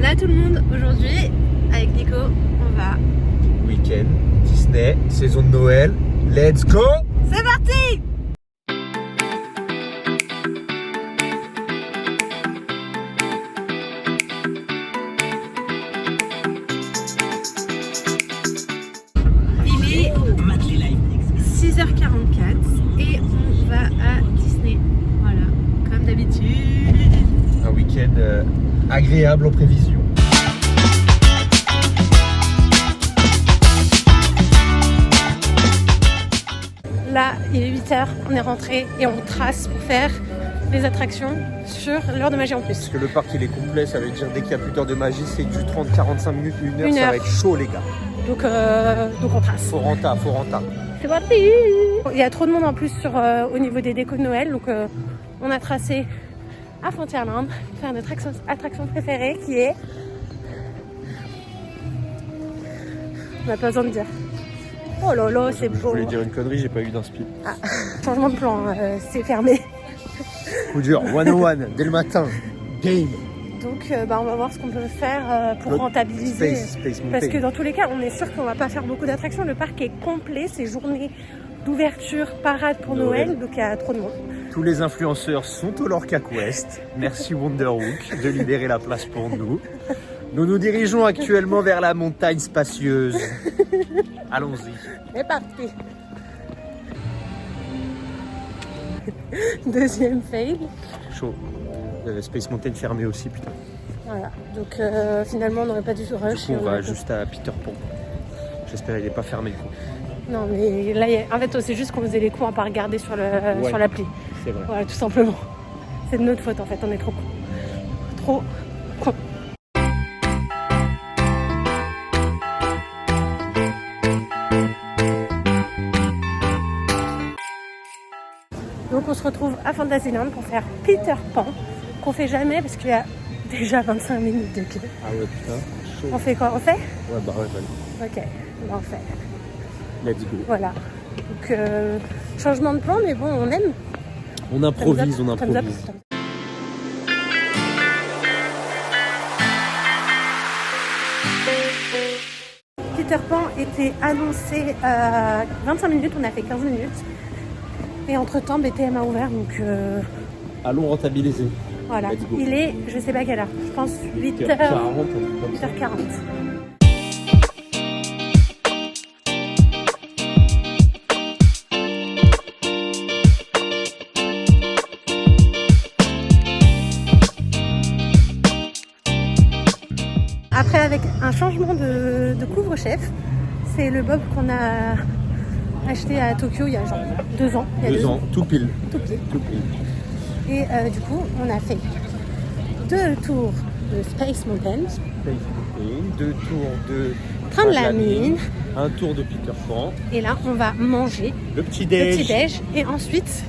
Voilà tout le monde, aujourd'hui avec Nico on va Week-end, Disney, saison de Noël, let's go! C'est parti! Il est 6h44 et on va à Disney, voilà, comme d'habitude. Un week-end agréable en prévision. Là, il est 8h, on est rentré et on trace pour faire les attractions sur l'heure de magie en plus. Parce que le parc il est complet, ça veut dire dès qu'il n'y a plus d'heure de magie, c'est du 30, 45 minutes, 1 heure, Une ça heure. va être chaud les gars. Donc on trace. Faut renta. C'est parti! Il y a trop de monde en plus au niveau des décos de Noël, donc on a tracé à Frontierland pour faire notre attraction préférée qui est... On n'a pas besoin de dire. Oh là là, c'est Je beau! voulais dire une connerie, j'ai pas eu d'inspi. Ah, changement de plan, c'est fermé. Coup dur, 101, dès le matin, game. Donc on va voir ce qu'on peut faire pour rentabiliser. Space Parce que Mountain. dans tous les cas, on est sûr qu'on va pas faire beaucoup d'attractions. Le parc est complet, c'est journée d'ouverture, parade pour Noël, donc il y a trop de monde. Tous les influenceurs sont au Lorca Quest. Merci Wonderwook de libérer la place pour nous. Nous nous dirigeons actuellement vers la montagne spacieuse. Allons-y. C'est parti. Deuxième fail. Chaud. Space Mountain fermé aussi, putain. Voilà, donc finalement on n'aurait pas du tout rush. Du coup, on et va a- juste à Peter Pan. J'espère qu'il n'est pas fermé le coup. Non mais là, en fait c'est juste qu'on faisait les coups à pas regarder sur l'appli. C'est vrai. Voilà, tout simplement. C'est de notre faute en fait, on est trop cons. Trop cons. Donc on se retrouve à Fantasyland pour faire Peter Pan, qu'on fait jamais parce qu'il y a déjà 25 minutes de queue. Ah ouais, putain. Chaud. On fait quoi? On fait? Ouais, bah ouais, vas-y. Ok, on fait. Let's go. Voilà. Donc changement de plan, mais bon, on aime. On improvise, Thumbs on up, thumbs up, improvise. thumbs up. Peter Pan était annoncé 25 minutes, on a fait 15 minutes. Et entre-temps, BTM a ouvert, donc Allons rentabiliser. voilà. Let's go. Il est, je sais pas quelle heure, je pense 8h40. 8h40, un truc comme ça. 8h40. Après, avec un changement de couvre-chef, c'est le bob qu'on a acheté à Tokyo il y a genre 2 ans. Il y a 2 ans, tout pile. Tout pile. Tout pile. Et du coup, on a fait 2 tours de Space Mountain, Space Mountain, 2 tours de train de la mine, un tour de Peter Pan, et là, on va manger le petit le déj. petit déj, et ensuite,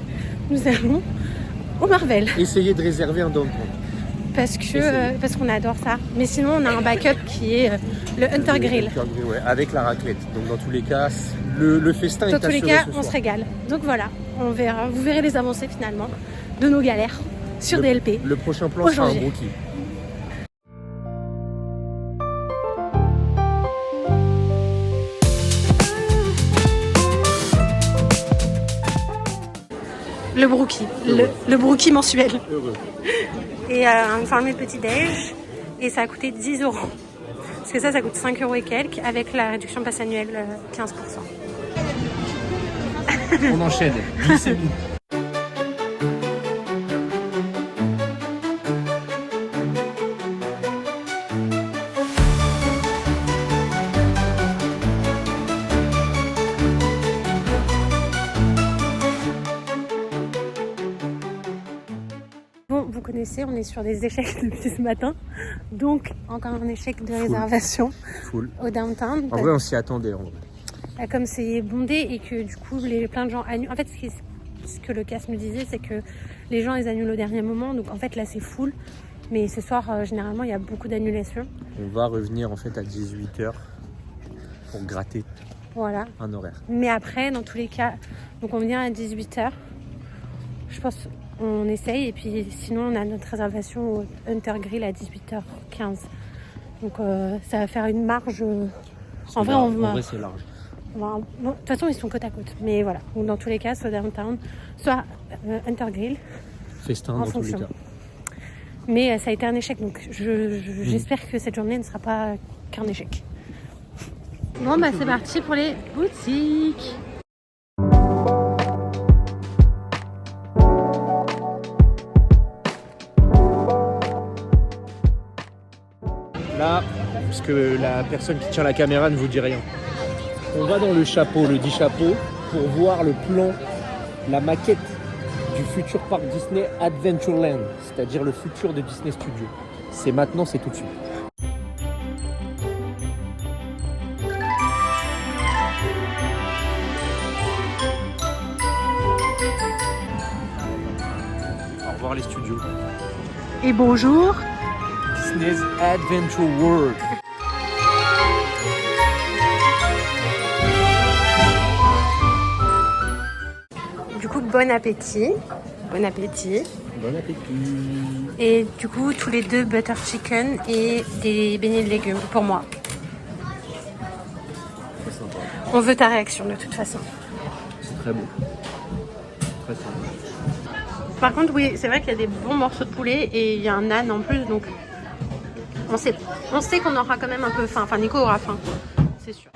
nous allons au Marvel. Essayez de réserver un downtown. Parce qu'on adore ça. Mais sinon, on a un backup qui est le Hunter Grill. Ouais, avec la raclette. Donc dans tous les cas, le festin est Dans assuré tous les cas, ce on soir. se régale. Donc voilà, on verra. Vous verrez les avancées finalement de nos galères sur DLP. Le prochain plan Au sera un janvier. brookie. Le brookie, le brookie mensuel. Heureux. Et on fait le petit déj et ça a coûté 10 €. Parce que ça coûte 5 € et quelques avec la réduction passe annuelle 15%. On enchaîne. Glissez-vous. Bon, vous connaissez, on est sur des échecs depuis ce matin. Donc, encore un échec de réservation Full. au downtown. En vrai, on s'y attendait. En vrai. Comme c'est bondé et que du coup, plein de gens annulent. En fait, ce que le cast me disait, c'est que les gens, ils annulent au dernier moment. Donc, en fait, là, c'est full. Mais ce soir, généralement, il y a beaucoup d'annulations. On va revenir en fait à 18h pour gratter Voilà. un horaire. Mais après, dans tous les cas, donc on vient à 18h. Je pense on essaye. Et puis sinon, on a notre réservation au Hunter Grill à 18h15. Donc ça va faire une marge. En vrai, c'est large. Bon, de toute façon, ils sont côte à côte. Mais voilà. Donc, dans tous les cas, soit Downtown, soit Intergrill. Festin dans tous les cas. Mais ça a été un échec. Donc j'espère que cette journée ne sera pas qu'un échec. Bon, bah c'est parti pour les boutiques. Là, parce que la personne qui tient la caméra ne vous dit rien. On va dans le chapeau, le dit chapeau, pour voir le plan, la maquette du futur parc Disney Adventureland, c'est-à-dire le futur de Disney Studios. C'est maintenant, c'est tout de suite. Au revoir les studios. Et bonjour. Disney's Adventure World. Du coup, bon appétit. Bon appétit. Bon appétit. Et du coup, tous les deux butter chicken et des beignets de légumes pour moi. C'est sympa. On veut ta réaction de toute façon. C'est très beau. Très sympa. Par contre, oui, c'est vrai qu'il y a des bons morceaux de poulet et il y a un âne en plus, donc on sait qu'on aura quand même un peu faim. Enfin, Nico aura faim, c'est sûr.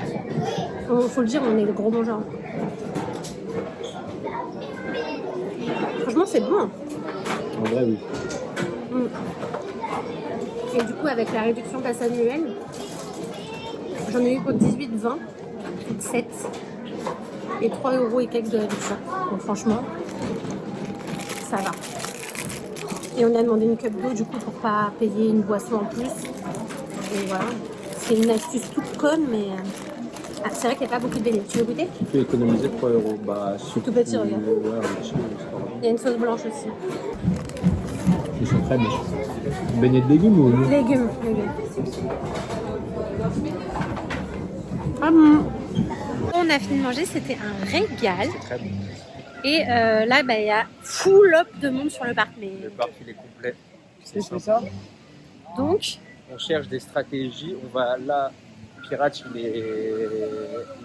Faut le dire, on est le gros mangeurs. Franchement, c'est bon. En vrai, oui. Et du coup, avec la réduction passe annuelle, j'en ai eu pour 18,20, 7 et 3 € et quelques de réduction. Donc franchement, ça va. Et on a demandé une cup d'eau du coup pour pas payer une boisson en plus. Et voilà, c'est une astuce toute conne, mais c'est vrai qu'il n'y a pas beaucoup de beignets. Tu veux goûter? Tu peux économiser 3 €. Bah, tout petit, regarde. Ouais, il y a une sauce blanche aussi. Ils sont très bons. Beignets de légumes ou non? Légumes. Ah bon. On a fini de manger, c'était un régal. C'est très bon. Et là, bah, il y a full up de monde sur le parc. Mais... Le parc, il est complet. C'est C'est ça. Donc, on cherche des stratégies. On va là, Pirate, il est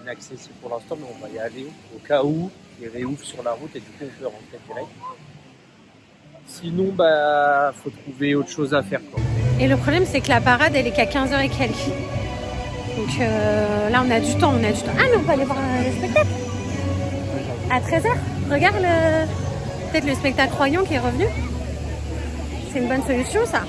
inaccessible pour l'instant, mais on va y aller au cas où il réouvre sur la route et du coup, on peut rentrer direct. Sinon, bah, faut trouver autre chose à faire, quoi. et le problème, c'est que la parade, elle est qu'à 15h et quelques. Donc là, on a du temps, Ah, mais on peut aller voir le spectacle à 13h. Regarde peut-être le spectacle Royan qui est revenu. C'est une bonne solution, ça.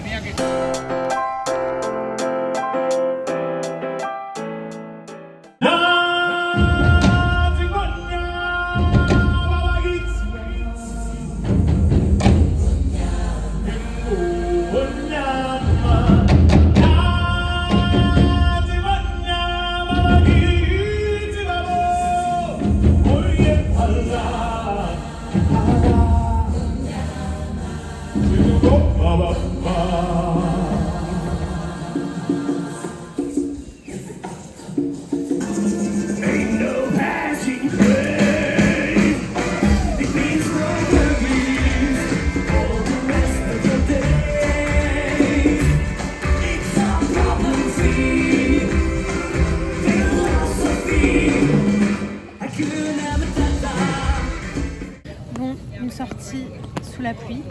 Bon, une sortie sous la pluie,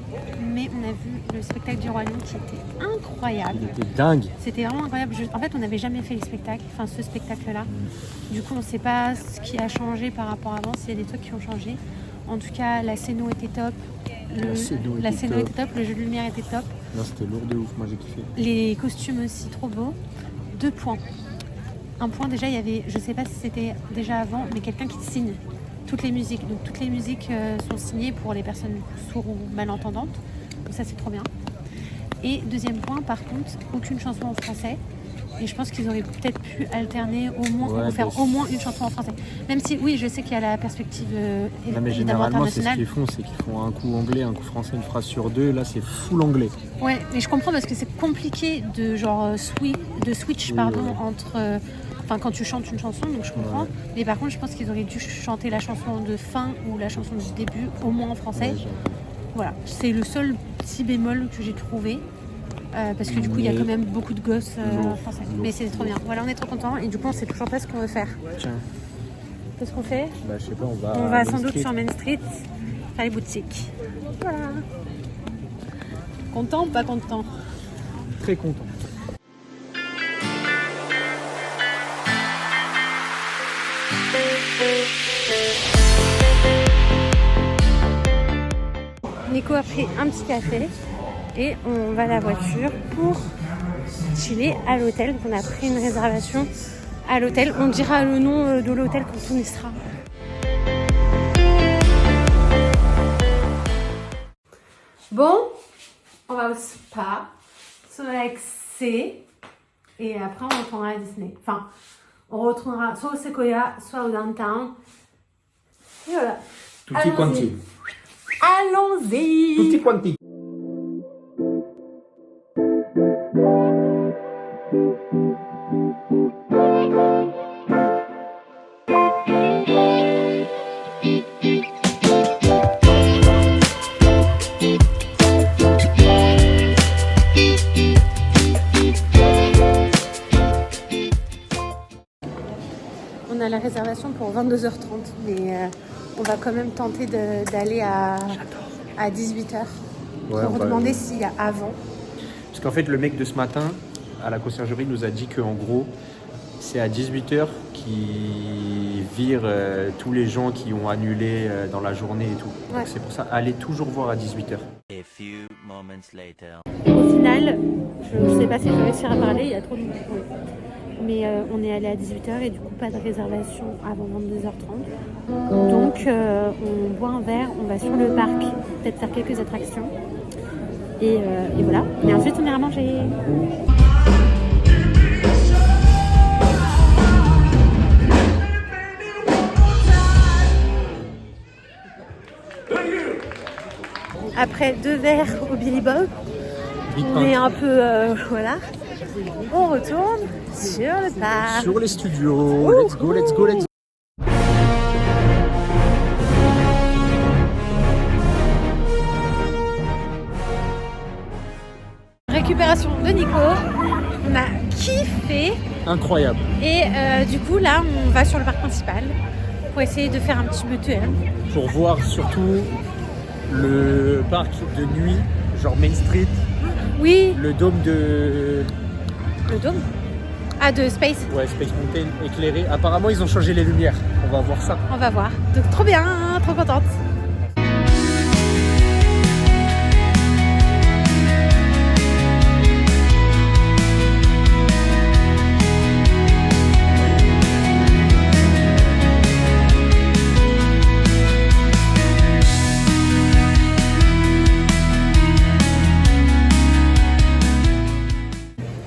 mais on a vu le spectacle du Roi Lion qui était incroyable. Il était dingue. C'était vraiment incroyable. En fait, on n'avait jamais fait les spectacles, enfin ce spectacle-là. Du coup, on ne sait pas ce qui a changé par rapport à avant, s'il y a des trucs qui ont changé. En tout cas, la scéno était top. La scéno était top, le jeu de lumière était top. Non, c'était lourd de ouf, moi j'ai kiffé. Les costumes aussi, trop beaux. 2 points. Un point, déjà, il y avait, je sais pas si c'était déjà avant, mais quelqu'un qui signe toutes les musiques. Donc toutes les musiques sont signées pour les personnes sourdes ou malentendantes. Donc ça, c'est trop bien. Et deuxième point, par contre, aucune chanson en français. Et je pense qu'ils auraient peut-être pu alterner au moins, ou faire au moins une chanson en français. Même si, oui, je sais qu'il y a la perspective Non, mais évidemment généralement, c'est ce internationale. qu'ils font, c'est qu'ils font un coup anglais, un coup français, une phrase sur deux. Là, c'est full anglais. Ouais, mais je comprends parce que c'est compliqué de switch Oui, pardon, ouais. entre... Enfin, quand tu chantes une chanson, donc je comprends. Ouais. Mais par contre, je pense qu'ils auraient dû chanter la chanson de fin ou la chanson du début, au moins en français. Ouais, Voilà, c'est le seul petit bémol que j'ai trouvé. Parce que du coup, il y a Mais- quand même beaucoup de gosses Lourd, français. lourd, Mais c'est trop bien. Voilà, on est trop contents. Et du coup, on sait toujours pas ce qu'on veut faire. Tiens, Qu'est-ce qu'on fait? bah je sais pas, on va. On à va Main sans doute Street. sur Main Street faire les boutiques. Voilà. Content ou pas content? Très content. Nico a pris un petit café et on va à la voiture pour chiller à l'hôtel. On a pris une réservation à l'hôtel. On dira le nom de l'hôtel quand on y sera. Bon, on va au spa, relaxer et après on retournera à Disney. Enfin, on retournera soit au Sequoia, soit au downtown. Et voilà. Tutti Allons-y. quanti. Allons-y. Tutti quanti. On a la réservation pour 22h30, mais on va quand même tenter d'aller à 18h Ouais, pour on va- demander s'il y a avant. Parce qu'en fait, le mec de ce matin, à la conciergerie, nous a dit qu'en gros, c'est à 18h qu'il vire tous les gens qui ont annulé dans la journée et tout. Ouais. Donc c'est pour ça, allez toujours voir à 18h. A few moments later. Au final, je ne sais pas si je vais réussir à parler, il y a trop de bruit. Mais on est allé à 18h et du coup pas de réservation avant 22h30. Donc on boit un verre, on va sur le parc, peut-être faire quelques attractions. Et voilà. Et ensuite on ira manger. Après 2 verres au Billy Bob, on est un peu voilà. On retourne sur le parc. Sur les studios, let's go, let's go, let's go. Récupération de Nico. On a kiffé. Incroyable. Et du coup, là, on va sur le parc principal pour essayer de faire un petit peu turn. Pour voir surtout le parc de nuit, genre Main Street, Oui, le dôme de le dôme. Ah, de Space. ouais, Space Mountain éclairé. Apparemment, ils ont changé les lumières. On va voir ça. On va voir. Donc, trop bien, trop contente.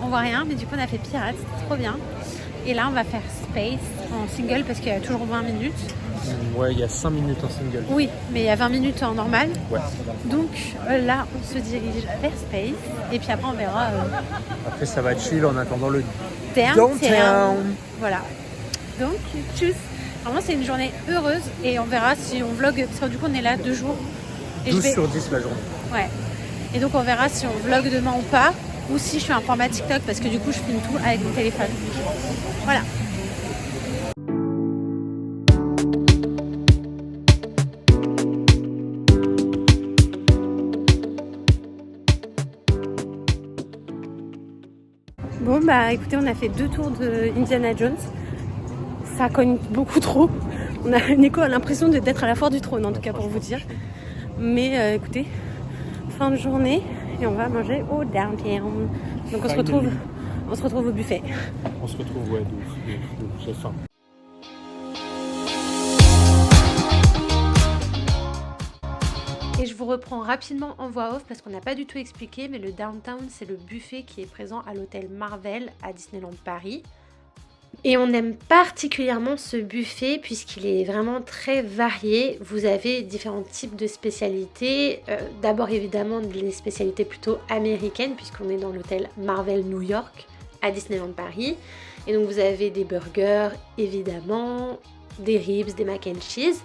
On voit rien, mais du coup, on a fait Pirates, c'était trop bien. Et là, on va faire Space en single parce qu'il y a toujours 20 minutes. Ouais, il y a 5 minutes en single. Oui, mais il y a 20 minutes en normal. Ouais. Donc là, on se dirige vers Space. Et puis après, on verra Après, ça va être chill en attendant le downtown. downtown. Voilà. Donc, tchuss. Vraiment, c'est une journée heureuse. Et on verra si on vlog. Parce que du coup, on est là 2 jours. Et 12 sur 10 la journée. Ouais. Et donc, on verra si on vlog demain ou pas. Ou si je fais un format TikTok. Parce que du coup, je filme tout avec mon téléphone. Voilà. Bon bah écoutez, on a fait 2 tours de Indiana Jones. Ça cogne beaucoup trop. Nico a l'impression d'être à la foire du trône en tout cas pour vous dire. Mais écoutez, fin de journée et on va manger au downtown. Donc on se retrouve au buffet. On se retrouve, ouais, de ouf, j'ai faim. Et je vous reprends rapidement en voix off parce qu'on n'a pas du tout expliqué, mais le downtown, c'est le buffet qui est présent à l'hôtel Marvel à Disneyland Paris. Et on aime particulièrement ce buffet puisqu'il est vraiment très varié. Vous avez différents types de spécialités. D'abord évidemment des spécialités plutôt américaines puisqu'on est dans l'hôtel Marvel New York à Disneyland Paris. Et donc vous avez des burgers évidemment, des ribs, des mac and cheese.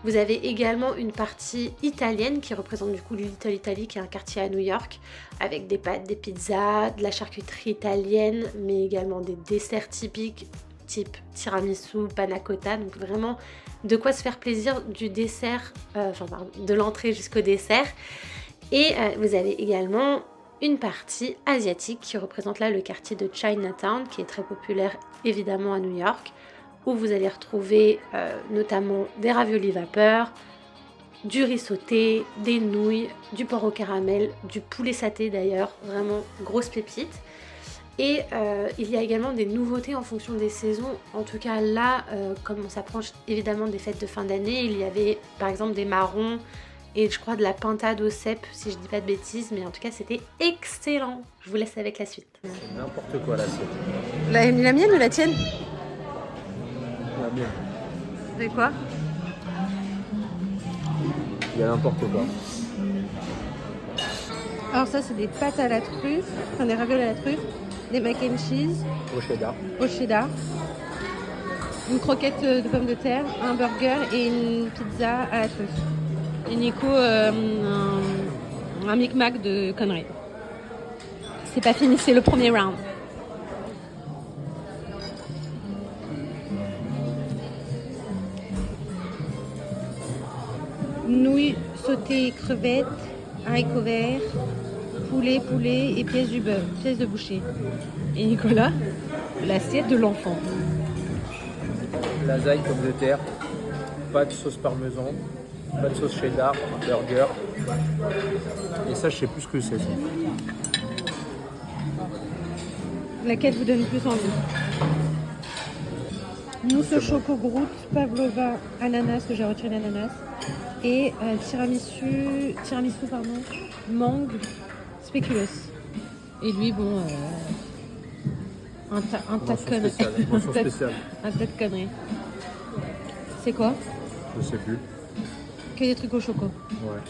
Vous avez également une partie italienne qui représente du coup Little Italy, qui est un quartier à New York, avec des pâtes, des pizzas, de la charcuterie italienne, mais également des desserts typiques type tiramisu, panna cotta, donc vraiment de quoi se faire plaisir du dessert, de l'entrée jusqu'au dessert. Et vous avez également une partie asiatique qui représente là le quartier de Chinatown, qui est très populaire évidemment à New York, où vous allez retrouver notamment des raviolis vapeur, du riz sauté, des nouilles, du porc au caramel, du poulet saté d'ailleurs, vraiment grosse pépite. Et il y a également des nouveautés en fonction des saisons. En tout cas là, comme on s'approche évidemment des fêtes de fin d'année, il y avait par exemple des marrons et je crois de la pintade au cèpe, si je dis pas de bêtises, mais en tout cas c'était excellent. Je vous laisse avec la suite. C'est n'importe quoi l'assiette. La mienne ou la tienne? La mienne. C'est quoi? Il y a n'importe quoi. Alors ça c'est des pâtes à la truffe, enfin des raviolis à la truffe, des mac and cheese Au cheddar. une croquette de pommes de terre, un burger et une pizza à la truffe. Et Nico un micmac de conneries. C'est pas fini, c'est le premier round. Nouilles sautées, crevettes, haricots verts, poulet et pièces de boucher. Et Nicolas, l'assiette de l'enfant. Lasagne, pommes de terre, pas de sauce parmesan, pas de sauce cheddar, burger. Et ça, je sais plus ce que c'est. Ça. Laquelle vous donne plus envie? Mousse au choco groute, pavlova, ananas, que j'ai retiré l'ananas. Et tiramisu, mangue, spéculoos. Et lui, bon, un tas de conneries. Mention spéciale. Un tas de conneries. C'est quoi? Je sais plus. Que des trucs au choco. Ouais.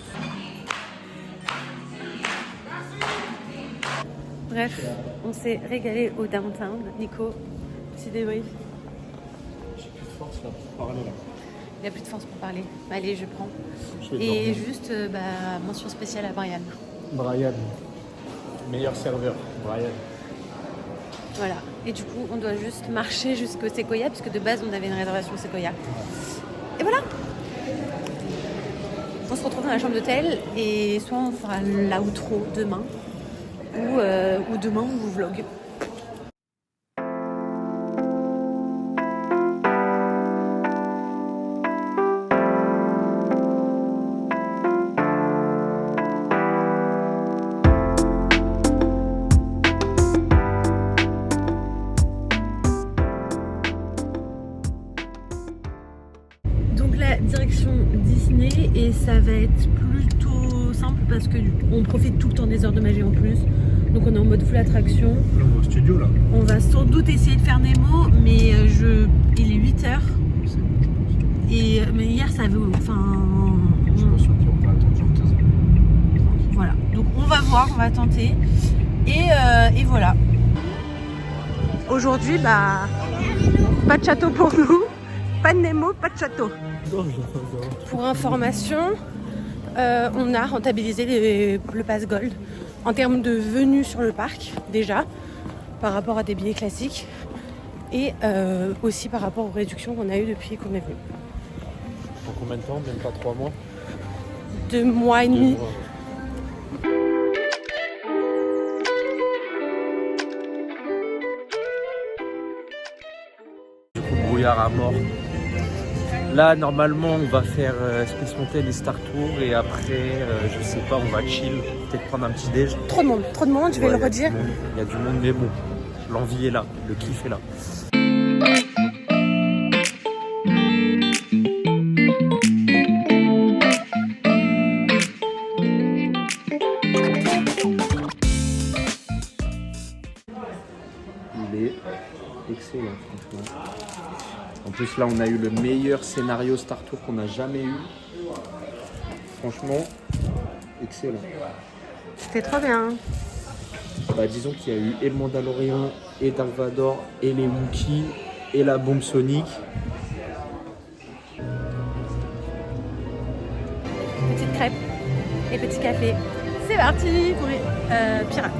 Bref, on s'est régalé au downtown. Nico, petit débrief. J'ai plus de force là pour parler là. Il n'y a plus de force pour parler. Allez, je prends. Je vais Et dormir. juste, mention spéciale à Brian. Brian. Meilleur serveur, Brian. Voilà. Et du coup, on doit juste marcher jusqu'au Sequoia, puisque de base, on avait une réservation au Sequoia. Et voilà. On se retrouve dans la chambre d'hôtel et soit on fera l'outro demain, ou demain on vous vlog. Donc la direction Disney, et ça va être plutôt simple parce que on profite tout le temps des heures de magie en plus. Donc on est en mode full attraction. Le nouveau studio là. On va sans doute essayer de faire Nemo, mais il est 8h. C'est bon, je pense. Et mais hier ça avait. Enfin. Je pense qu'on va attendre genre 15 minutes. Voilà. Donc on va voir, on va tenter. Et voilà. Aujourd'hui, pas de château pour nous. Pas de Nemo, pas de château. Pour information, on a rentabilisé le pass Gold en termes de venue sur le parc déjà par rapport à des billets classiques et aussi par rapport aux réductions qu'on a eues depuis qu'on est venu. En combien de temps? Même pas 3 mois? 2 mois et 2 demi. mois. Du coup, brouillard à mort. Là, normalement, on va faire Space Mountain et Star Tour et après, je sais pas, on va chill, peut-être prendre un petit déj. Trop de monde, je vais le redire. Il y a du monde, mais bon, l'envie est là, le kiff est là. Il est excellent, franchement. En plus, là, on a eu le meilleur scénario Star Tour qu'on a jamais eu. Franchement, excellent. C'était trop bien. Disons qu'il y a eu et le Mandalorian, et Dark Vador, et les Wookiees, et la bombe sonique. petites crêpes et petit café. C'est parti pour les pirates.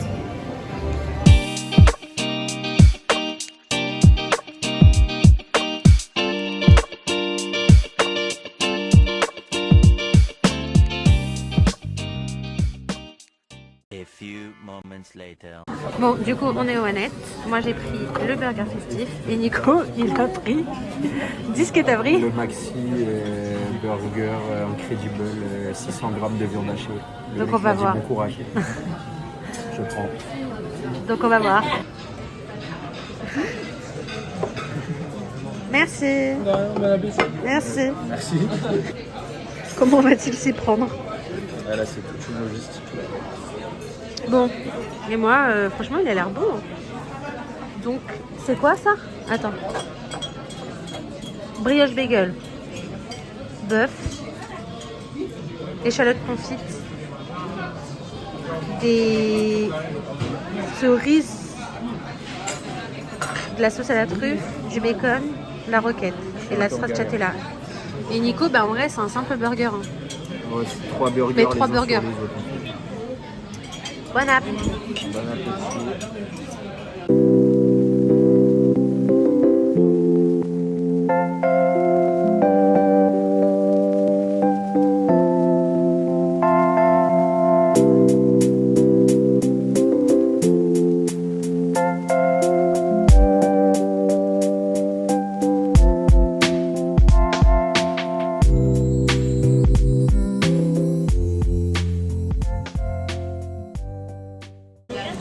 A few moments later. Bon, du coup, on est au Annette. Moi, j'ai pris le burger festif et Nico, il a pris. Dis ce que t'as pris. Le maxi burger incredible, 600 grammes de viande hachée. Donc on va voir. Bon courage. Je prends. Donc on va voir. Merci. Merci. Merci. Comment va-t-il s'y prendre? Ah, là, c'est toute une logistique. Bon, et moi, franchement, il a l'air bon. Donc, c'est quoi ça? Attends. Brioche bagel, bœuf, échalotes confites, des cerises, de la sauce à la truffe, du bacon, la roquette et la stracciatella. Et Nico, bah en vrai, c'est un simple burger. Hein. Ouais, c'est 3 burgers. Mais 3 burgers. Bon appétit. Bon appétit.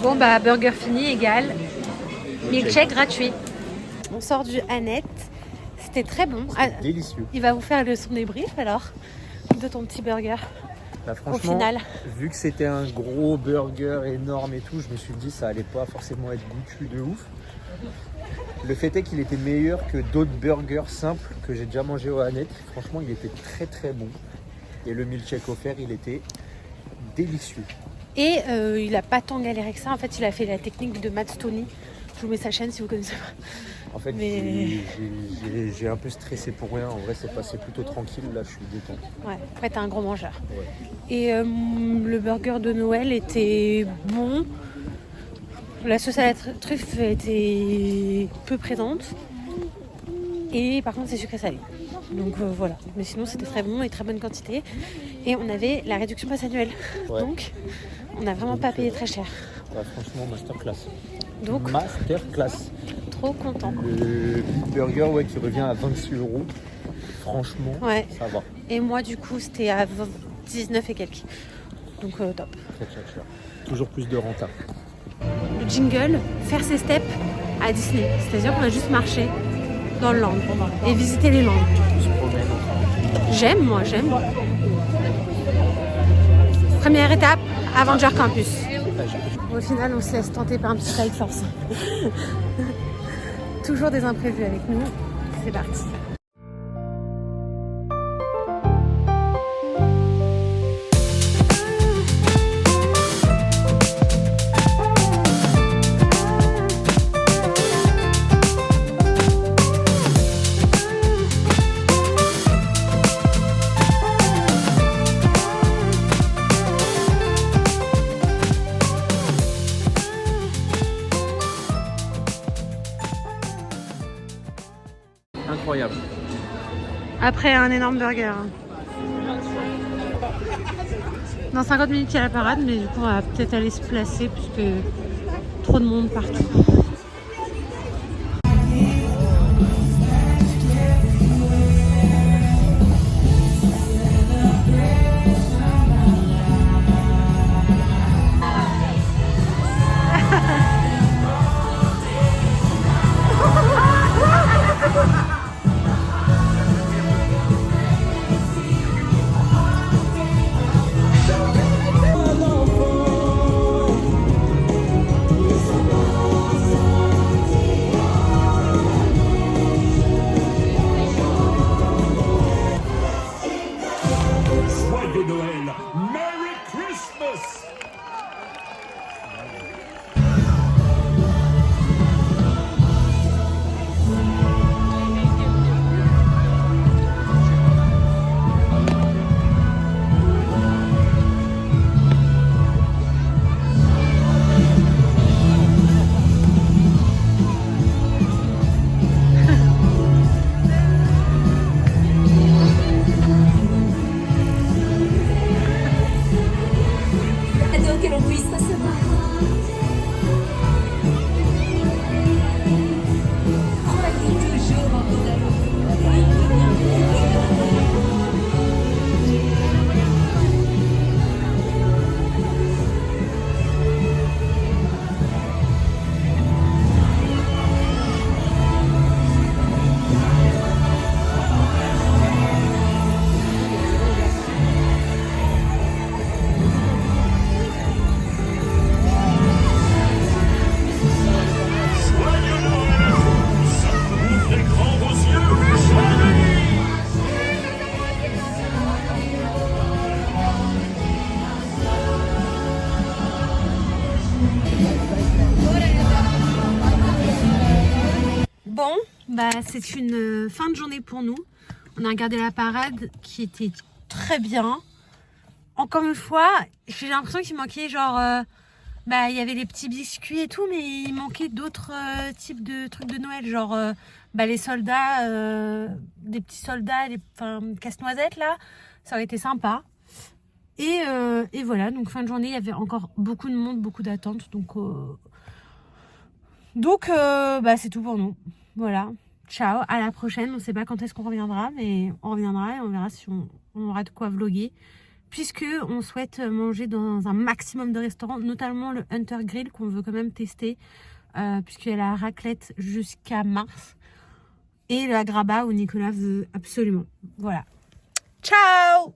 Bon bah burger fini égale milkshake gratuit. On sort du Annette. C'était très bon. Délicieux. Il va vous faire le son débrief alors de ton petit burger. Bah, franchement, Au final. vu que c'était un gros burger énorme et tout, je me suis dit ça allait pas forcément être goûtu de ouf. Le fait est qu'il était meilleur que d'autres burgers simples que j'ai déjà mangé au Annette. Franchement, il était très très bon. Et le milkshake offert, il était délicieux. Et il n'a pas tant galéré que ça. En fait, il a fait la technique de Matt Stoney. Je vous mets sa chaîne si vous connaissez pas. En fait, Mais... j'ai un peu stressé pour rien. En vrai, c'est passé plutôt tranquille. Là, je suis détendu. Ouais, après, t'es un gros mangeur. Ouais. Et le burger de Noël était bon. La sauce à la truffe était peu présente. Et par contre, c'est sucré salé. Donc voilà. Mais sinon, c'était très bon et très bonne quantité. Et on avait la réduction passe annuelle. Ouais. Donc, on n'a vraiment pas payé très cher. Ouais, franchement, masterclass. Donc, Masterclass. trop content. Le burger qui revient à 26 €. Franchement, Ouais. ça va. Et moi, du coup, c'était à 19 et quelques. Donc, top. Très cher. Toujours plus de renta. Le jingle, faire ses steps à Disney. C'est-à-dire qu'on va juste marcher dans le land et visiter les landes. On se promène entre J'aime. Première étape, Avenger Campus. Au final, on se laisse tenter par un petit Kite Force. Toujours des imprévus avec nous. C'est parti. incroyable. Après un énorme burger. Dans 50 minutes, il y a la parade, mais du coup, on va peut-être aller se placer puisque trop de monde partout. bah, c'est une fin de journée pour nous. On a regardé la parade qui était très bien. Encore une fois, j'ai l'impression qu'il manquait genre... bah, il y avait les petits biscuits et tout, mais il manquait d'autres types de trucs de Noël. Genre bah, les soldats, des petits soldats, casse-noisettes là. Ça aurait été sympa. Et voilà, donc fin de journée, il y avait encore beaucoup de monde, beaucoup d'attentes. Donc bah, c'est tout pour nous. Voilà. Ciao, à la prochaine. On ne sait pas quand est-ce qu'on reviendra, mais on reviendra et on verra si on aura de quoi vlogger. Puisque on souhaite manger dans un maximum de restaurants, notamment le Hunter Grill qu'on veut quand même tester, puisqu'il y a la raclette jusqu'à mars. Et la Graba où Nicolas veut absolument. Voilà. Ciao!